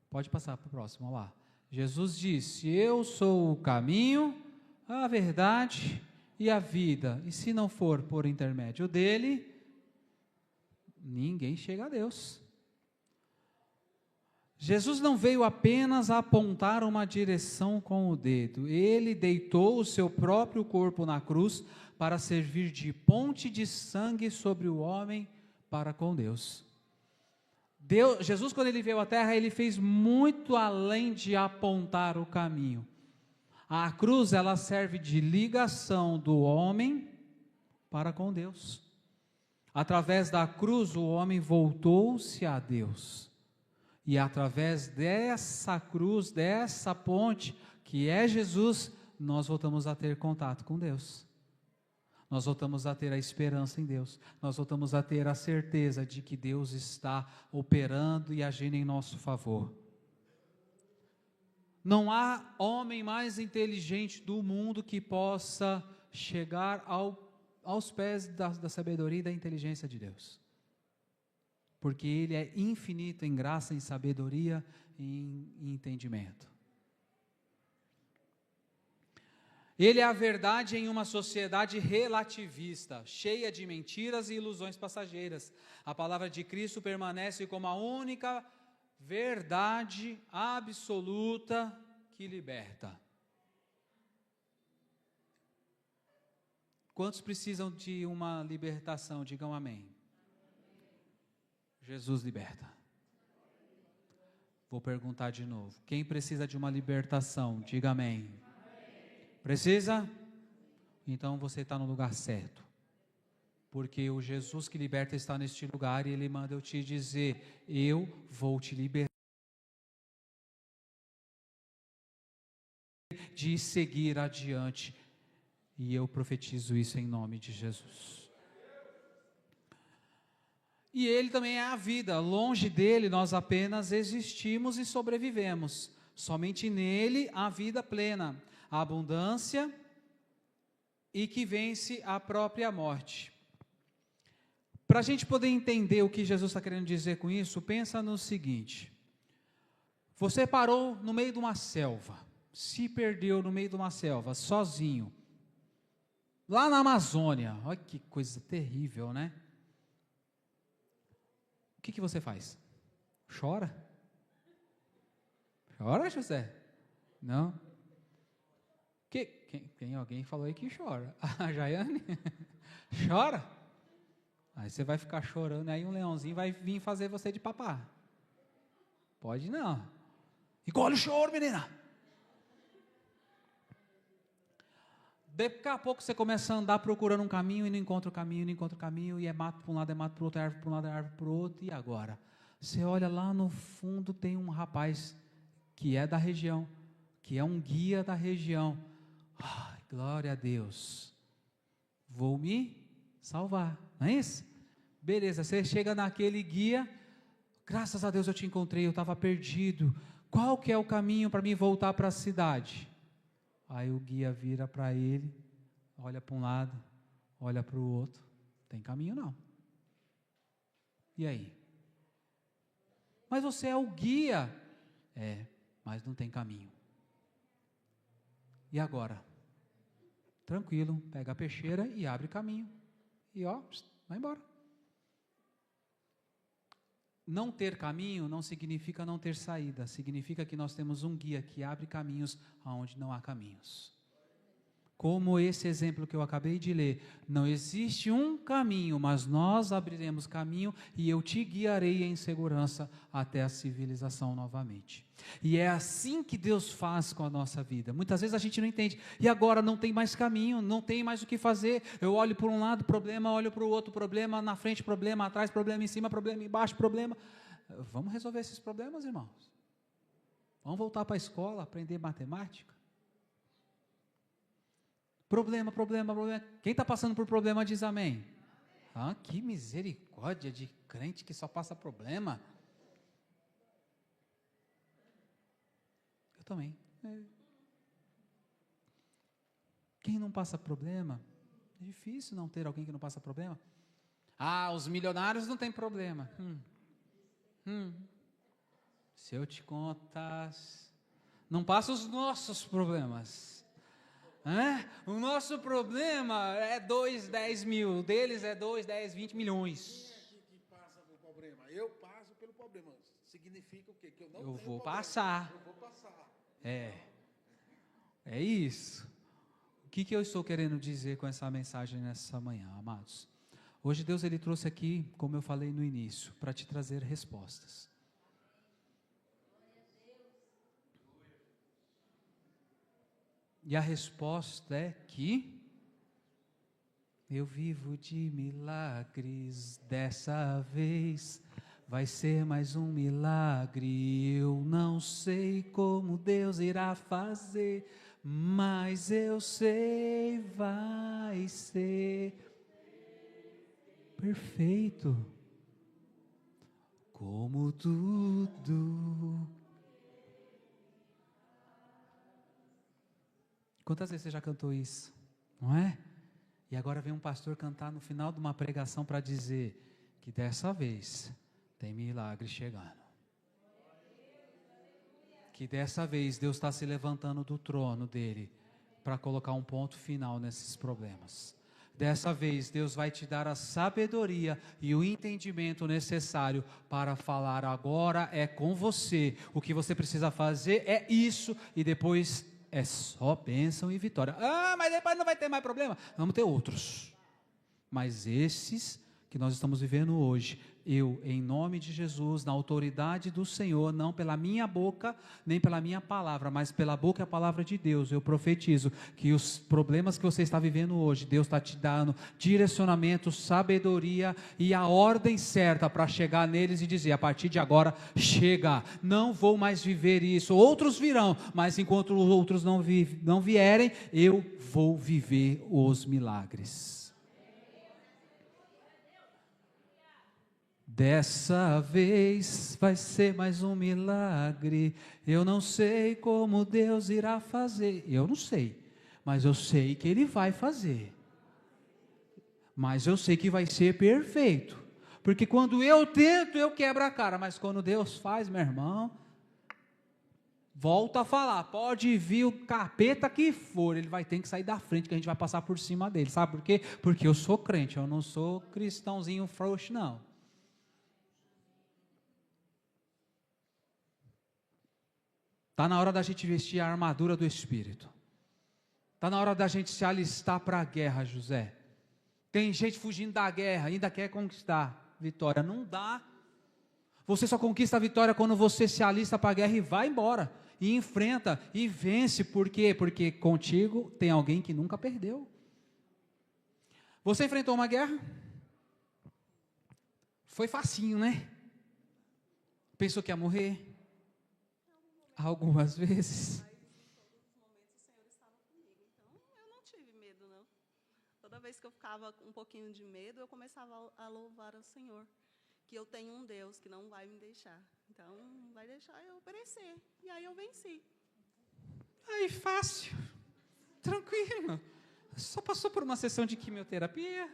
Pode passar para o próximo lá. Jesus disse, eu sou o caminho, a verdade e a vida. E se não for por intermédio dele, ninguém chega a Deus. Jesus não veio apenas apontar uma direção com o dedo. Ele deitou o seu próprio corpo na cruz para servir de ponte de sangue sobre o homem para com Deus. Jesus, quando ele veio à terra, ele fez muito além de apontar o caminho. A cruz, ela serve de ligação do homem para com Deus. Através da cruz, o homem voltou-se a Deus. E através dessa cruz, dessa ponte, que é Jesus, nós voltamos a ter contato com Deus. Nós voltamos a ter a esperança em Deus. Nós voltamos a ter a certeza de que Deus está operando e agindo em nosso favor. Não há homem mais inteligente do mundo que possa chegar aos pés da sabedoria e da inteligência de Deus. Porque Ele é infinito em graça, em sabedoria e em entendimento. Ele é a verdade em uma sociedade relativista, cheia de mentiras e ilusões passageiras. A palavra de Cristo permanece como a única verdade absoluta que liberta. Quantos precisam de uma libertação? Digam amém. Jesus liberta. Vou perguntar de novo. Quem precisa de uma libertação? Diga amém. Precisa? Então você está no lugar certo. Porque o Jesus que liberta está neste lugar e Ele manda eu te dizer, eu vou te libertar de seguir adiante. E eu profetizo isso em nome de Jesus. E Ele também é a vida. Longe dele nós apenas existimos e sobrevivemos. Somente nele a vida plena, a abundância e que vence a própria morte. Para a gente poder entender o que Jesus está querendo dizer com isso, pensa no seguinte. Você parou no meio de uma selva, se perdeu no meio de uma selva, sozinho, lá na Amazônia. Olha que coisa terrível, né? O que você faz? Chora? Chora, José? Não? Alguém falou aí que chora. A Jaiane? Chora? Aí você vai ficar chorando, aí um leãozinho vai vir fazer você de papá. Pode não. Engole o choro, menina. Daqui a pouco você começa a andar procurando um caminho e não encontra o caminho, não encontra o caminho, e é mato para um lado, é mato para o outro, é árvore para um lado, é árvore para o outro, e agora? Você olha lá no fundo, tem um rapaz que é da região, que é um guia da região. Ai, glória a Deus. Vou me salvar, não é isso? Beleza, você chega naquele guia, graças a Deus eu te encontrei, eu estava perdido. Qual que é o caminho para mim voltar para a cidade? Aí o guia vira para ele, olha para um lado, olha para o outro, tem caminho não. E aí? Mas você é o guia. Mas não tem caminho. E agora? Tranquilo, pega a peixeira e abre caminho. E vai embora. Não ter caminho não significa não ter saída, significa que nós temos um guia que abre caminhos aonde não há caminhos. Como esse exemplo que eu acabei de ler, não existe um caminho, mas nós abriremos caminho e eu te guiarei em segurança até a civilização novamente. E é assim que Deus faz com a nossa vida. Muitas vezes a gente não entende, e agora não tem mais caminho, não tem mais o que fazer, eu olho por um lado, problema, olho para o outro, problema, na frente, problema, atrás, problema, em cima, problema, embaixo, problema. Vamos resolver esses problemas, irmãos? Vamos voltar para a escola, aprender matemática? Problema. Quem está passando por problema diz amém. Que misericórdia de crente que só passa problema. Eu também. Quem não passa problema? É difícil não ter alguém que não passa problema. Os milionários não têm problema. Se eu te contasse, não passa os nossos problemas. O nosso problema é 2, 10 mil, o deles é 2, 10, 20 milhões. Quem é que passa pelo problema? Eu passo pelo problema. Significa o quê? Que eu não Eu tenho vou problema. passar. Eu vou passar. É isso. O que eu estou querendo dizer com essa mensagem nessa manhã, amados? Hoje Deus ele trouxe aqui, como eu falei no início, para te trazer respostas. E a resposta é que eu vivo de milagres, dessa vez vai ser mais um milagre. Eu não sei como Deus irá fazer, mas eu sei vai ser perfeito, como tudo. Quantas vezes você já cantou isso? Não é? E agora vem um pastor cantar no final de uma pregação para dizer que dessa vez tem milagre chegando. Que dessa vez Deus está se levantando do trono dele para colocar um ponto final nesses problemas. Dessa vez Deus vai te dar a sabedoria e o entendimento necessário para falar agora é com você. O que você precisa fazer é isso e depois é só bênção e vitória. Mas depois não vai ter mais problema. Vamos ter outros. Mas esses que nós estamos vivendo hoje, eu, em nome de Jesus, na autoridade do Senhor, não pela minha boca, nem pela minha palavra, mas pela boca e a palavra de Deus, eu profetizo que os problemas que você está vivendo hoje, Deus está te dando direcionamento, sabedoria e a ordem certa para chegar neles e dizer, a partir de agora, chega, não vou mais viver isso, outros virão, mas enquanto os outros não vierem, eu vou viver os milagres. Dessa vez vai ser mais um milagre, eu não sei como Deus irá fazer, eu não sei, mas eu sei que Ele vai fazer, mas eu sei que vai ser perfeito, porque quando eu tento, eu quebro a cara, mas quando Deus faz, meu irmão, volta a falar, pode vir o capeta que for, ele vai ter que sair da frente, que a gente vai passar por cima dele, sabe por quê? Porque eu sou crente, eu não sou cristãozinho frouxo não. Está na hora da gente vestir a armadura do Espírito. Está na hora da gente se alistar para a guerra, José. Tem gente fugindo da guerra, ainda quer conquistar vitória. Não dá. Você só conquista a vitória quando você se alista para a guerra e vai embora. E enfrenta e vence. Por quê? Porque contigo tem alguém que nunca perdeu. Você enfrentou uma guerra? Foi facinho, né? Pensou que ia morrer? Algumas vezes. vez que eu ficava com um pouquinho de medo, eu começava a louvar ao Senhor. Que eu tenho um Deus que não vai me deixar. Então, não vai deixar eu perecer. E aí eu venci. Aí, fácil. Tranquilo. Só passou por uma sessão de quimioterapia,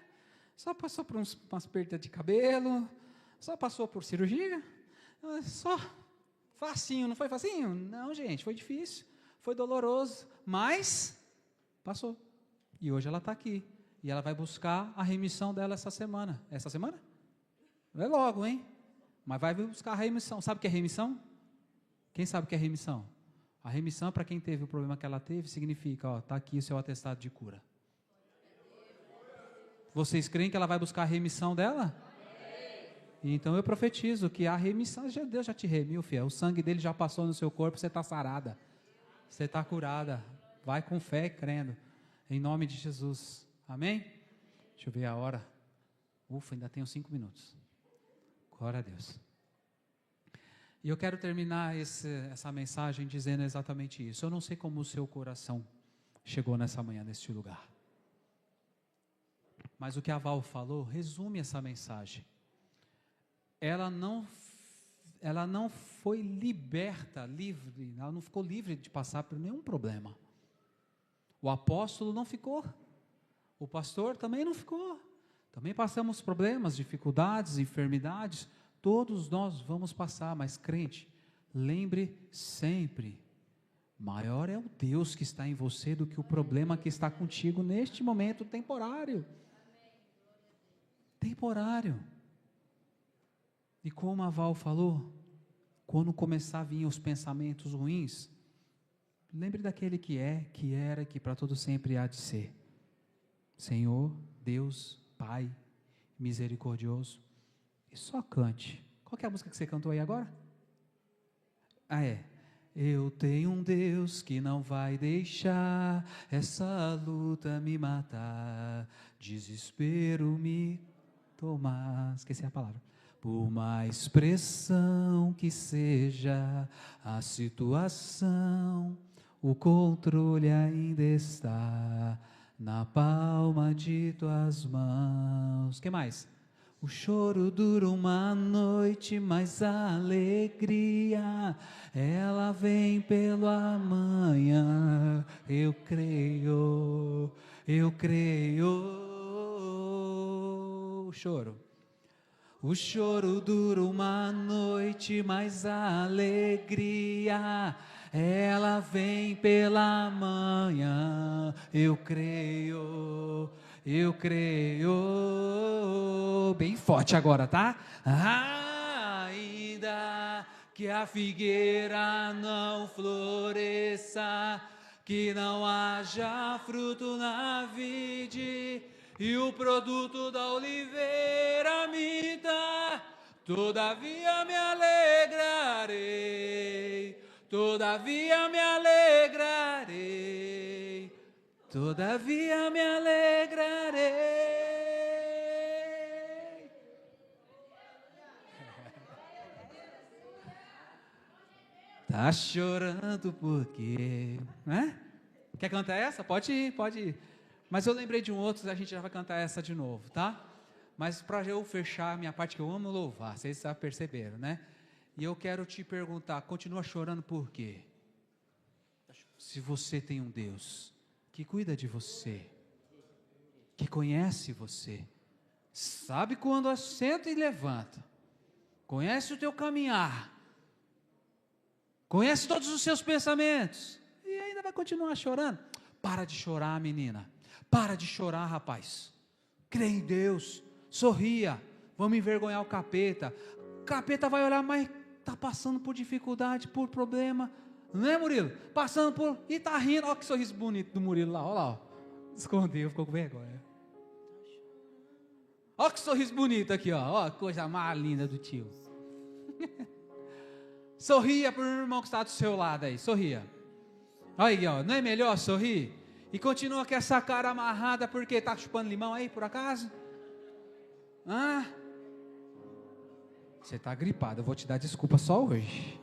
só passou por umas perdas de cabelo, só passou por cirurgia, só facinho, não foi facinho? Não, gente, foi difícil, foi doloroso, mas passou. E hoje ela está aqui, e ela vai buscar a remissão dela essa semana. Essa semana? Não é logo, hein? Mas vai buscar a remissão. Sabe o que é remissão? Quem sabe o que é remissão? A remissão, para quem teve o problema que ela teve, significa, ó, está aqui o seu atestado de cura. Vocês creem que ela vai buscar a remissão dela? Então eu profetizo que a remissão, Deus já te remiu, filha. O sangue dele já passou no seu corpo, você está sarada. Você está curada. Vai com fé e crendo. Em nome de Jesus. Amém? Deixa eu ver a hora. Ufa, ainda tenho 5 minutos. Glória a Deus. E eu quero terminar essa mensagem dizendo exatamente isso. Eu não sei como o seu coração chegou nessa manhã, neste lugar. Mas o que a Val falou, resume essa mensagem. Ela não foi livre, ela não ficou livre de passar por nenhum problema. O apóstolo não ficou. O pastor também não ficou. Também passamos problemas, dificuldades, enfermidades. Todos nós vamos passar, mas crente, lembre sempre, maior é o Deus que está em você do que o problema que está contigo neste momento temporário. Temporário. E como a Val falou, quando começar a vir os pensamentos ruins, lembre daquele que é, que era, que para todo sempre há de ser. Senhor, Deus, Pai, misericordioso. E só cante. Qual que é a música que você cantou aí agora? Ah, é. Eu tenho um Deus que não vai deixar essa luta me matar, desespero me tomar. Esqueci a palavra. Por mais pressão que seja a situação, o controle ainda está na palma de tuas mãos. O que mais? O choro dura uma noite, mas a alegria, ela vem pela manhã. Eu creio, eu creio. O choro. O choro dura uma noite, mas a alegria, ela vem pela manhã. Eu creio, eu creio. Bem forte agora, tá? Ainda que a figueira não floresça, que não haja fruto na vide, e o produto da oliveira minta, todavia me alegrarei, todavia me alegrarei, todavia me alegrarei. Tá chorando porque, né? Quer cantar essa? Pode ir, pode ir. Mas eu lembrei de um outro, a gente já vai cantar essa de novo, tá? Mas para eu fechar a minha parte, que eu amo louvar, vocês já perceberam, né? E eu quero te perguntar, continua chorando por quê? Se você tem um Deus que cuida de você, que conhece você, sabe quando assenta e levanta, conhece o teu caminhar, conhece todos os seus pensamentos, e ainda vai continuar chorando? Para de chorar, menina. Para de chorar, rapaz. Crê em Deus. Sorria. Vamos envergonhar o capeta. O capeta vai olhar, mas está passando por dificuldade, por problema. Não é, Murilo? Passando por... E está rindo. Olha que sorriso bonito do Murilo lá. Olha lá. Ó. Escondeu, ficou com vergonha. Olha que sorriso bonito aqui. Olha que coisa mais linda do tio. Sorria para o irmão que está do seu lado aí. Sorria. Olha aí, ó. Não é melhor sorrir? E continua com essa cara amarrada, porque está chupando limão aí, por acaso? Ah? Você está gripado, eu vou te dar desculpa só hoje.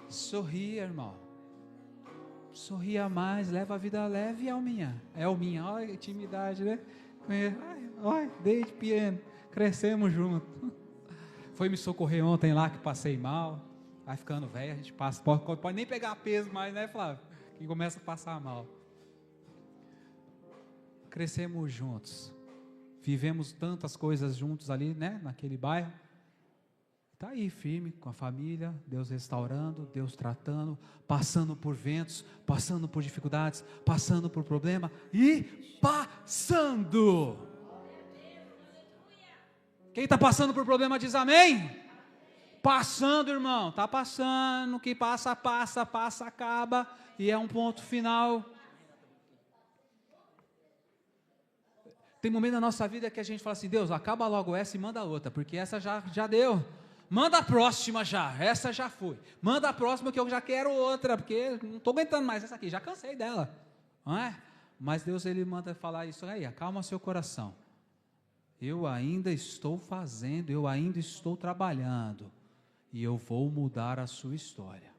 Sorria, irmão. sorria mais, leva a vida leve, Elminha. Elminha, olha que intimidade, né? Ai, desde pequeno, crescemos juntos. Foi me socorrer ontem lá que passei mal. Vai ficando velho, a gente passa, pode nem pegar peso mais, né, Flávio? Quem começa a passar mal. Crescemos juntos. Vivemos tantas coisas juntos ali, né, naquele bairro. Está aí firme com a família, Deus restaurando, Deus tratando, passando por ventos, passando por dificuldades, passando por problema e passando. Quem está passando por problema diz amém. Passando, irmão, está passando, que passa, acaba e é um ponto final. Tem momento na nossa vida que a gente fala assim, Deus, acaba logo essa e manda outra, porque essa já deu. Manda a próxima já, essa já foi. Manda a próxima que eu já quero outra, porque não estou aguentando mais essa aqui, já cansei dela. Não é? Mas Deus, Ele manda falar isso aí, acalma seu coração. Eu ainda estou fazendo, eu ainda estou trabalhando, e eu vou mudar a sua história.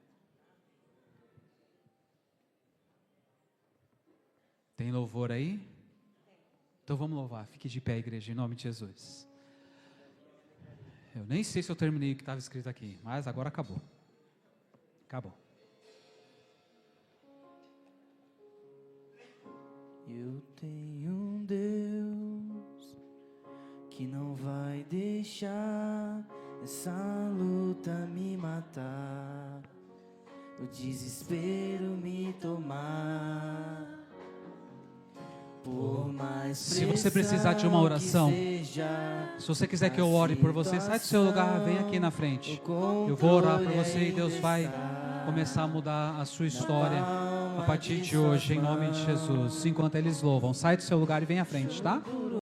Tem louvor aí? Então vamos louvar, fique de pé, igreja, em nome de Jesus. Eu nem sei se eu terminei o que estava escrito aqui, mas agora acabou. Acabou. Eu tenho um Deus que não vai deixar essa luta me matar, o desespero me tomar. Por mais se você precisar de uma oração, se você quiser que eu ore por você, sai do seu lugar, vem aqui na frente. Eu vou orar por você e Deus vai começar a mudar a sua história a partir de hoje, em nome de Jesus. Enquanto eles louvam, sai do seu lugar e vem à frente, tá?